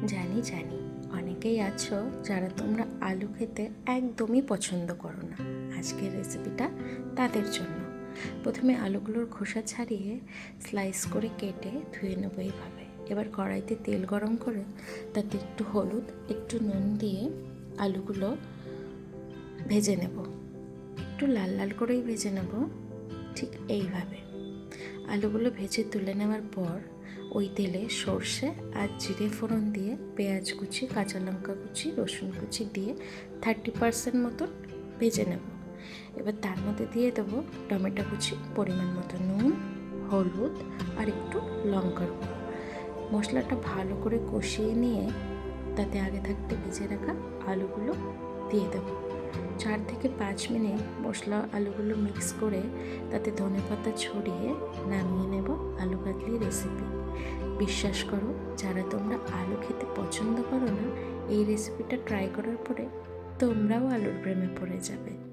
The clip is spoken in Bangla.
জানি অনেকেই আছো যারা তোমরা আলু খেতে একদমই পছন্দ করো না। আজকের রেসিপিটা তাদের জন্য। প্রথমে আলুগুলোর খোসা ছাড়িয়ে স্লাইস করে কেটে ধুয়ে নেবো এইভাবে। এবার কড়াইতে তেল গরম করে তাতে একটু হলুদ, একটু নুন দিয়ে আলুগুলো ভেজে নেব। একটু লাল লাল করেই ভেজে নেব, ঠিক এইভাবে। আলুগুলো ভেজে তুলে নেওয়ার পর ওই তেলে সর্ষে আর জিরে ফোড়ন দিয়ে পেঁয়াজ কুচি, কাঁচা লঙ্কা কুচি, রসুন কুচি দিয়ে 30% মতন ভেজে নেব। এবার তার মধ্যে দিয়ে দেবো টমেটো কুচি, পরিমাণ মতো নুন, হলুদ আর একটু লঙ্কার গুঁড়ো। মশলাটা ভালো করে কষিয়ে নিয়ে তাতে আগে থাকতে ভেজে রাখা আলুগুলো দিয়ে দেবো। 4 থেকে 5 মিনিট মশলা আলুগুলো মিক্স করে তাতে ধনেপাতা ছড়িয়ে নামিয়ে নেব আলু কাতলি রেসিপি। বিশ্বাস করো, যারা তোমরা আলু খেতে পছন্দ করো না, এই রেসিপিটা ট্রাই করার পরে তোমরাও আলুর প্রেমে পড়ে যাবে।